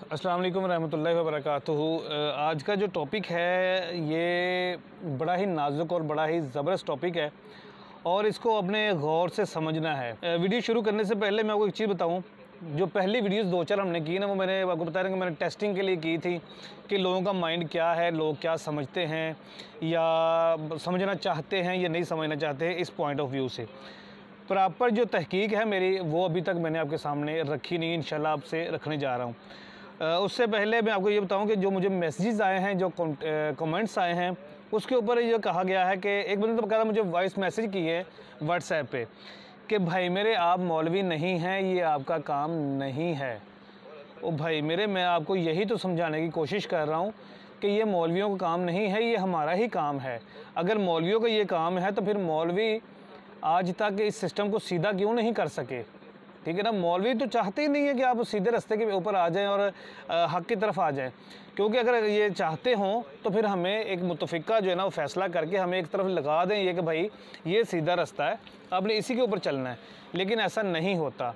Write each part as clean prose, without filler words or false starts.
अस्सलाम वालेकुम रहमतुल्लाहि व बरकातुहू। आज का जो टॉपिक है ये बड़ा ही नाजुक और बड़ा ही ज़बरदस्त टॉपिक है और इसको अपने गौर से समझना है। वीडियो शुरू करने से पहले मैं आपको एक चीज़ बताऊं, जो पहली वीडियोस दो चार हमने की ना, वो मैंने आपको बता रहा हूँ कि मैंने टेस्टिंग के लिए की थी कि लोगों का माइंड क्या है, लोग क्या समझते हैं या समझना चाहते हैं या नहीं समझना चाहते हैं। इस पॉइंट ऑफ व्यू से प्रॉपर जो तहकीक है मेरी, वो अभी तक मैंने आपके सामने रखी नहीं, इंशाल्लाह आपसे रखने जा रहा हूँ। उससे पहले मैं आपको ये बताऊं कि जो मुझे मैसेजेस आए हैं, जो कमेंट्स आए हैं, उसके ऊपर ये कहा गया है कि एक बंदे तो कहा मुझे वॉइस मैसेज की है व्हाट्सएप पे कि भाई मेरे आप मौलवी नहीं हैं, ये आपका काम नहीं है। ओ भाई मेरे, मैं आपको यही तो समझाने की कोशिश कर रहा हूँ कि ये मौलवियों का काम नहीं है, ये हमारा ही काम है। अगर मौलवियों का ये काम है तो फिर मौलवी आज तक इस सिस्टम को सीधा क्यों नहीं कर सके? ठीक है ना। मौलवी तो चाहते ही नहीं है कि आप सीधे रास्ते के ऊपर आ जाएं और हक़ की तरफ आ जाएं, क्योंकि अगर ये चाहते हों तो फिर हमें एक मुतफ़िका जो है ना वो फ़ैसला करके हमें एक तरफ लगा दें ये कि भाई ये सीधा रास्ता है, आपने इसी के ऊपर चलना है। लेकिन ऐसा नहीं होता।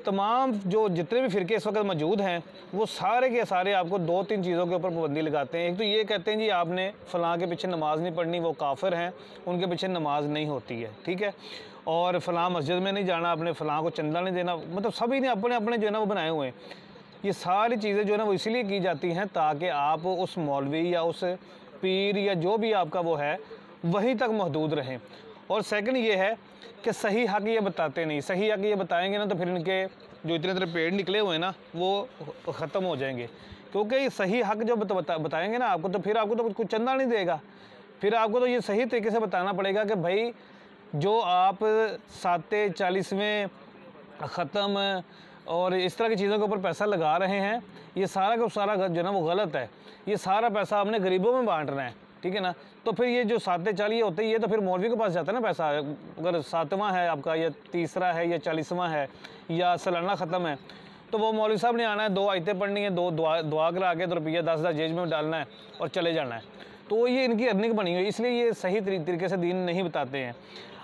तमाम जो जितने भी फ़िरके इस वक्त मौजूद हैं वो सारे के सारे आपको दो तीन चीज़ों के ऊपर पाबंदी लगाते हैं। एक तो ये कहते हैं जी आपने फ़लाँ के पीछे नमाज़ नहीं पढ़नी, वो काफिर हैं, उनके पीछे नमाज़ नहीं होती है, ठीक है। और फ़लाँ मस्जिद में नहीं जाना, आपने फ़लाँ को चंदा नहीं देना, मतलब सभी ने अपने अपने जो है ना वो बनाए हुए हैं। ये सारी चीज़ें जो है ना वो इसीलिए की जाती हैं ताकि आप उस मौलवी या उस पीर या जो भी आपका वो है वहीं तक महदूद रहें। और सेकंड ये है कि सही हक़ ये बताते नहीं। सही हक़ ये बताएंगे ना तो फिर इनके जो इतने तरह पेड़ निकले हुए हैं ना वो ख़त्म हो जाएंगे, क्योंकि ये सही हक़ जो बताएंगे ना आपको, तो फिर आपको तो कुछ चंदा नहीं देगा। फिर आपको तो ये सही तरीके से बताना पड़ेगा कि भाई जो आप 40वें ख़त्म और इस तरह की चीज़ों के ऊपर पैसा लगा रहे हैं, ये सारा का सारा जो है ना वो गलत है। ये सारा पैसा आपने गरीबों में बांटना है, ठीक है ना। तो फिर ये जो 40 होते हैं, ये तो फिर मौलवी के पास जाता है ना पैसा। अगर 7वां है आपका या तीसरा है या 40वां है या सालाना ख़त्म है, तो वो मौलवी साहब ने आना है, 2 आयतें पढ़नी है, 2 दुआ करा के तो रुपया 10 जेब में डालना है और चले जाना है। तो ये इनकी अर्निंग बनी हुई है, इसलिए ये सही तरीके से दीन नहीं बताते हैं।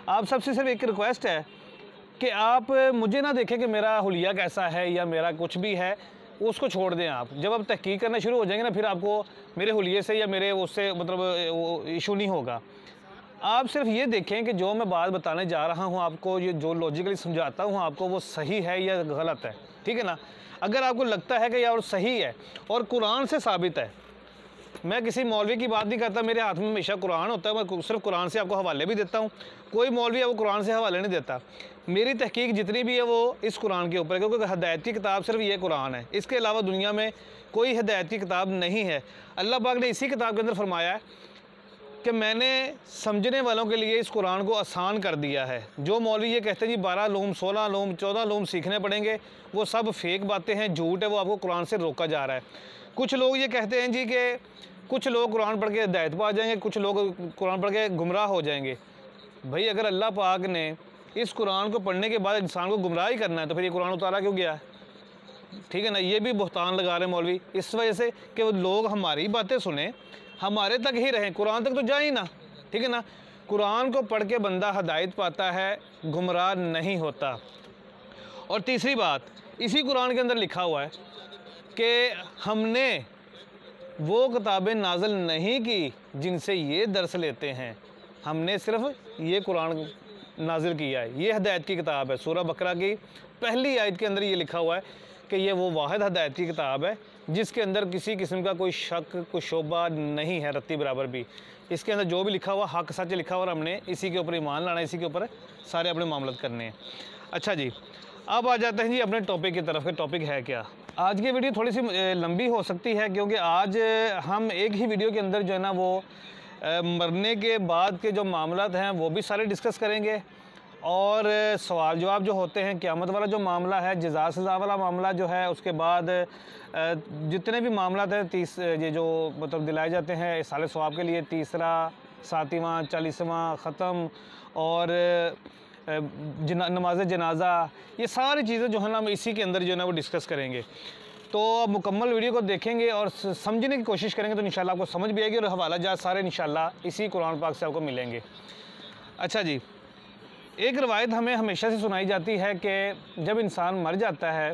आप सबसे सिर्फ एक रिक्वेस्ट है कि आप मुझे ना देखें कि मेरा हुलिया कैसा है या मेरा कुछ भी है, उसको छोड़ दें। आप जब आप तहकीक करना शुरू हो जाएंगे ना, फिर आपको मेरे हुलिये से या मेरे उससे मतलब वो इशू नहीं होगा। आप सिर्फ ये देखें कि जो मैं बात बताने जा रहा हूँ आपको, ये जो लॉजिकली समझाता हूँ आपको, वो सही है या गलत है, ठीक है ना। अगर आपको लगता है कि यार सही है और कुरान से साबित है, मैं किसी मौलवी की बात नहीं करता, मेरे हाथ में हमेशा कुरान होता है, मैं सिर्फ कुरान से आपको हवाले भी देता हूँ। कोई मौलवी है वो कुरान से हवाले नहीं देता। मेरी तहकीक जितनी भी है वो इस कुरान के ऊपर है, क्योंकि हिदायत की किताब सिर्फ ये कुरान है। इसके अलावा दुनिया में कोई हिदायत की किताब नहीं है। अल्लाह पाक ने इसी किताब के अंदर फरमाया है कि मैंने समझने वालों के लिए इस कुरान को आसान कर दिया है। जो मौलवी ये कहते हैं जी 12 लूम 16 लूम 14 लूम सीखने पड़ेंगे, वो सब फेक बातें हैं, झूठ है, वो आपको कुरान से रोका जा रहा है। कुछ लोग ये कहते हैं जी कि कुछ लोग कुरान पढ़ के हिदायत पा जाएंगे, कुछ लोग कुरान पढ़ के गुमराह हो जाएंगे। भाई अगर अल्लाह पाक ने इस कुरान को पढ़ने के बाद इंसान को गुमराह ही करना है तो फिर ये कुरान उतारा क्यों गया है? ठीक है ना। ये भी बुहतान लगा रहे हैं मौलवी इस वजह से कि वो लोग हमारी बातें सुने, हमारे तक ही रहें, कुरान तक तो जाए ही ना, ठीक है ना। कुरान को पढ़ के बंदा हिदायत पाता है, गुमराह नहीं होता। और तीसरी बात, इसी कुरान के अंदर लिखा हुआ है कि हमने वो किताबें नाज़िल नहीं की जिनसे ये दर्स लेते हैं, हमने सिर्फ ये कुरान नाज़िल किया है। ये हिदायत की किताब है। सूरह बकरा की पहली आयत के अंदर ये लिखा हुआ है कि ये वो वाहिद हिदायत की किताब है जिसके अंदर किसी किस्म का कोई शक, कोई शोबा नहीं है रत्ती बराबर भी। इसके अंदर जो भी लिखा हुआ हक़ सच लिखा हुआ और हमने इसी के ऊपर ईमान लाना, इसी के ऊपर सारे अपने मामलत करने हैं। अच्छा जी, अब आ जाते हैं जी अपने टॉपिक की तरफ। टॉपिक है क्या? आज की वीडियो थोड़ी सी लंबी हो सकती है, क्योंकि आज हम एक ही वीडियो के अंदर जो है ना वो मरने के बाद के जो मामलात हैं वो भी सारे डिस्कस करेंगे, और सवाल जवाब जो होते हैं, क़यामत वाला जो मामला है, जज़ा सज़ा वाला मामला जो है, उसके बाद जितने भी मामलात हैं ये जो मतलब दिलाए जाते हैं इसाले सवाब के लिए, तीसरा 7वां 40वां ख़त्म और नमाज जनाजा, ये सारी चीज़ें जो है ना हम इसी के अंदर जो है ना वो डिस्कस करेंगे। तो आप मुकम्मल वीडियो को देखेंगे और समझने की कोशिश करेंगे तो इंशाल्लाह आपको समझ भी आएगी और हवाला जात सारे इंशाल्लाह इसी कुरान पाक से आपको मिलेंगे। अच्छा जी, एक रवायत हमें हमेशा से सुनाई जाती है कि जब इंसान मर जाता है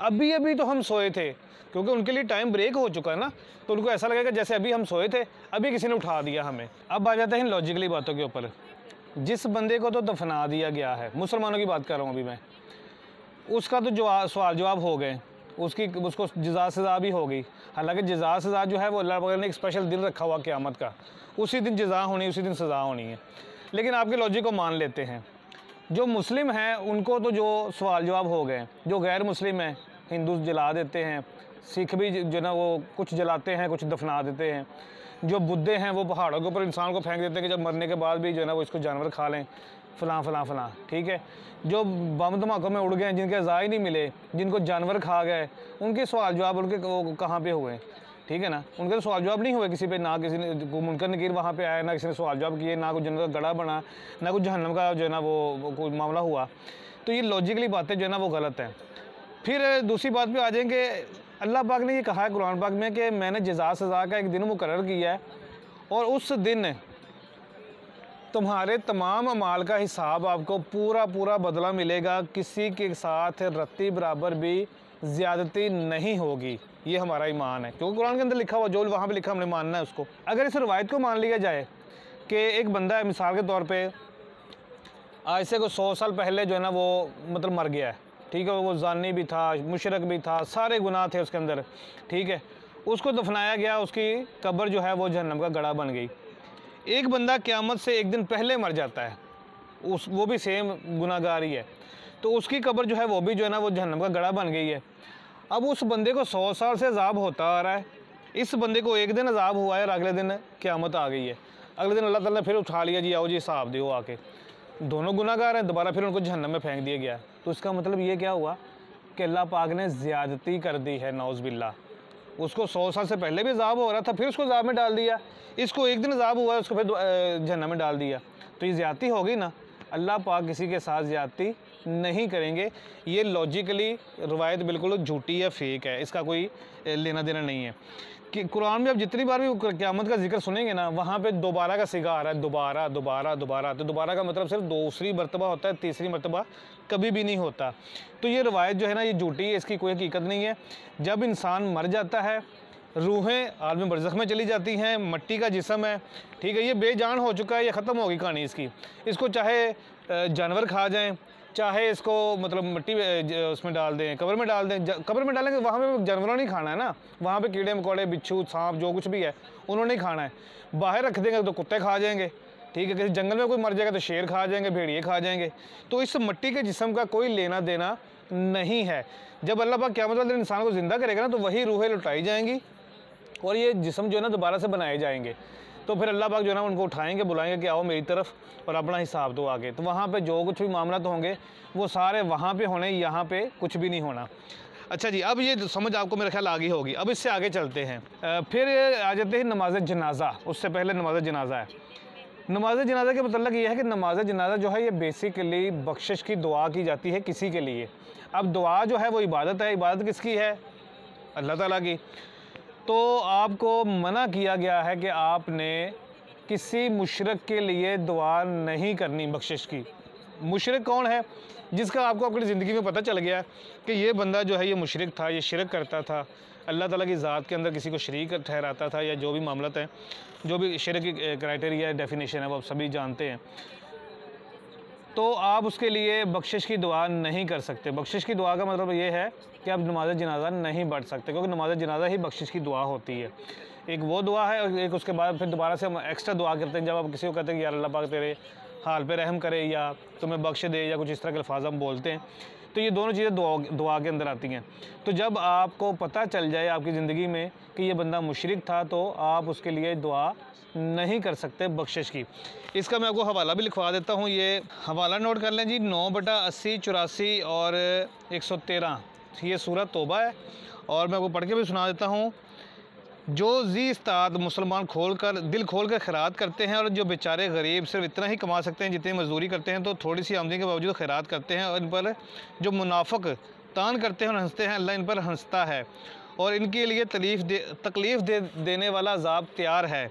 अभी अभी तो हम सोए थे, क्योंकि उनके लिए टाइम ब्रेक हो चुका है ना, तो उनको ऐसा लगेगा जैसे अभी हम सोए थे, अभी किसी ने उठा दिया हमें। अब आ जाते हैं लॉजिकली बातों के ऊपर। जिस बंदे को तो दफना दिया गया है, मुसलमानों की बात कर रहा हूँ अभी मैं, उसका तो जो सवाल जवाब हो गए, उसको जज़ा सज़ा भी हो गई। हालांकि जज़ा सज़ा जो है वो अल्लाह पाक ने एक स्पेशल दिन रखा हुआ क़यामत का, उसी दिन जज़ा होनी, उसी दिन सज़ा होनी है। लेकिन आपके लॉजिक को मान लेते हैं, जो मुस्लिम हैं उनको तो जो सवाल जवाब हो गए, जो गैर मुस्लिम हैं हिंदू जला देते हैं, सिख भी जो ना वो कुछ जलाते हैं, कुछ दफना देते हैं, जो बुद्धे हैं वो पहाड़ों के ऊपर इंसान को फेंक देते हैं कि जब मरने के बाद भी जो है ना वो इसको जानवर खा लें, फ़लाँ फ़लाँ फ़लाँ, ठीक है। जो बम धमाकों में उड़ गए, जिनके अज़ा ही नहीं मिले, जिनको जानवर खा गए, उनके सवाल जवाब उनके कहाँ पे हुए, ठीक है ना। उनके तो सवाल जवाब नहीं हुए किसी पे, ना किसी ने कोई मुनकर नकीर वहाँ पे आया, ना किसी ने सवाल जवाब किए, ना कोई जन्नत का गड़ा बना, ना कोई जहन्नम का जो है ना वो कोई मामला हुआ। तो ये लॉजिकली बातें जो है ना वो गलत हैं। फिर दूसरी बात पे आ जाएंगे, अल्लाह पाक ने ये कहा है कुरान पाक में कि मैंने जज़ा सज़ा का एक दिन मुकर्रर किया है, और उस दिन तुम्हारे तमाम अमाल का हिसाब आपको पूरा पूरा बदला मिलेगा, किसी के साथ रत्ती बराबर भी ज़्यादती नहीं होगी। ये हमारा ईमान है, क्योंकि कुरान के अंदर लिखा हुआ, जो वहाँ पे लिखा हमने मानना है उसको। अगर इस रवायत को मान लिया जाए कि एक बंदा है, मिसाल के तौर पे आज से कोई 100 साल पहले जो है ना वो मतलब मर गया है, ठीक है, वो जानी भी था, मुशरक भी था, सारे गुनाह थे उसके अंदर, ठीक है, उसको दफनाया गया, उसकी कब्र जो है वो जहन्नम का गड़ा बन गई। एक बंदा क़यामत से एक दिन पहले मर जाता है, वो भी सेम गुनाहगार ही है, तो उसकी कब्र जो है वो भी जो है ना वो जहन्नम का गड़ा बन गई है। अब उस बंदे को 100 साल से अज़ाब होता आ रहा है, इस बंदे को एक दिन अज़ाब हुआ है और अगले दिन क़यामत आ गई है, अगले दिन अल्लाह ताला ने फिर उठा लिया, जी आओ जी हिसाब दो आके। दोनों गुनाहगार हैं, दोबारा फिर उनको जहन्नम में फेंक दिया गया। तो इसका मतलब ये क्या हुआ कि अल्लाह पाक ने ज़्यादती कर दी है, नौज़ बिल्ला। उसको 100 साल से पहले भी अज़ाब हो रहा था, फिर उसको अज़ाब में डाल दिया, इसको एक दिन अज़ाब हुआ है, उसको फिर जहन्नम में डाल दिया। तो ये ज़्यादती होगी ना। अल्लाह पाक किसी के साथ ज़्यादती नहीं करेंगे। ये लॉजिकली रवायत बिल्कुल झूठी है, फेक है, इसका कोई लेना देना नहीं है। कि कुरान में अब जितनी बार भी क़यामत का जिक्र सुनेंगे ना, वहाँ पे दोबारा का सिगा आ रहा है, दोबारा दोबारा दोबारा। तो दोबारा का मतलब सिर्फ दूसरी मरतबा होता है, तीसरी मरतबा कभी भी नहीं होता। तो ये रवायत जो है ना ये झूठी है, इसकी कोई हकीकत नहीं है। जब इंसान मर जाता है, रूहें आलम बरज़ख में चली जाती हैं, मट्टी का जिस्म है, ठीक है, ये बेजान हो चुका है, ये ख़त्म होगी कहानी इसकी। इसको चाहे जानवर खा जाएँ, चाहे इसको मतलब मिट्टी उसमें डाल दें, कब्र में डाल दें। कब्र में डालेंगे वहाँ पे जानवरों नहीं खाना है ना, वहाँ पे कीड़े मकोड़े, बिच्छू, सांप, जो कुछ भी है उन्होंने नहीं खाना है। बाहर रख देंगे तो कुत्ते खा जाएंगे, ठीक है, किसी जंगल में कोई मर जाएगा तो शेर खा जाएंगे, भेड़िए खा जाएंगे। तो इस मिट्टी के जिस्म का कोई लेना देना नहीं है। जब अल्लाह पाक क़यामत वाले दिन इंसान को ज़िंदा करेगा ना, तो वही रूहें लुटाई जाएंगी और ये जिस्म जो है ना दोबारा से बनाए जाएंगे। तो फिर अल्लाह पाक जो है ना उनको उठाएंगे, बुलाएंगे कि आओ मेरी तरफ और अपना हिसाब दो आगे। तो वहाँ पे जो कुछ भी मामला तो होंगे वो सारे वहाँ पे होने, यहाँ पे कुछ भी नहीं होना। अच्छा जी, अब ये समझ आपको मेरा ख्याल आगे होगी। अब इससे आगे चलते हैं, फिर आ जाते हैं नमाज जनाजा। उससे पहले नमाज जनाजा है। नमाज जनाजा के मतलब ये है कि नमाज जनाजा जो है ये बेसिकली बख्शिश की दुआ की जाती है किसी के लिए। अब दुआ जो है वो इबादत है। इबादत किसकी है? अल्लाह ताला की। तो आपको मना किया गया है कि आपने किसी मुशरिक के लिए दुआ नहीं करनी बख्शिश की। मुशरिक कौन है? जिसका आपको अपनी ज़िंदगी में पता चल गया कि ये बंदा जो है ये मुशरिक था, ये शिरक करता था, अल्लाह ताला की ज़ात के अंदर किसी को शरीक ठहराता था, या जो भी मामलत है, जो भी शिरक की क्राइटेरिया डेफिनेशन है वो आप सभी जानते हैं। तो आप उसके लिए बख्शिश की दुआ नहीं कर सकते। बख्शिश की दुआ का मतलब ये है कि आप नमाज जनाजा नहीं पढ़ सकते, क्योंकि नमाज जनाजा ही बख्शिश की दुआ होती है। एक वो दुआ है और एक उसके बाद फिर दोबारा से हम एक्स्ट्रा दुआ करते हैं। जब आप किसी को कहते हैं कि यार अल्लाह पाक तेरे हाल पे रहम करे या तुम्हें बख्श दे, या कुछ इस तरह के अल्फाज हम बोलते हैं, तो ये दोनों चीज़ें दुआ के अंदर आती हैं। तो जब आपको पता चल जाए आपकी ज़िंदगी में कि ये बंदा मुशरिक था, तो आप उसके लिए दुआ नहीं कर सकते बख्शिश की। इसका मैं आपको हवाला भी लिखवा देता हूँ। ये हवाला नोट कर लें जी, 9/80, 84 और 113। ये सूरह तौबा है, और मैं आपको पढ़ के भी सुना देता हूँ। जो जी इस्ताद मुसलमान दिल खोल कर खैरात करते हैं, और जो बेचारे गरीब सिर्फ इतना ही कमा सकते हैं जितनी मजदूरी करते हैं, तो थोड़ी सी आमदनी के बावजूद खैरात करते हैं, और इन पर जो मुनाफिक तान करते हैं और हंसते हैं, अल्लाह इन पर हंसता है और इनके लिए तकलीफ़ देने वाला अज़ाब तैयार है।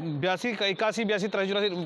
82 81 82 83 84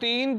3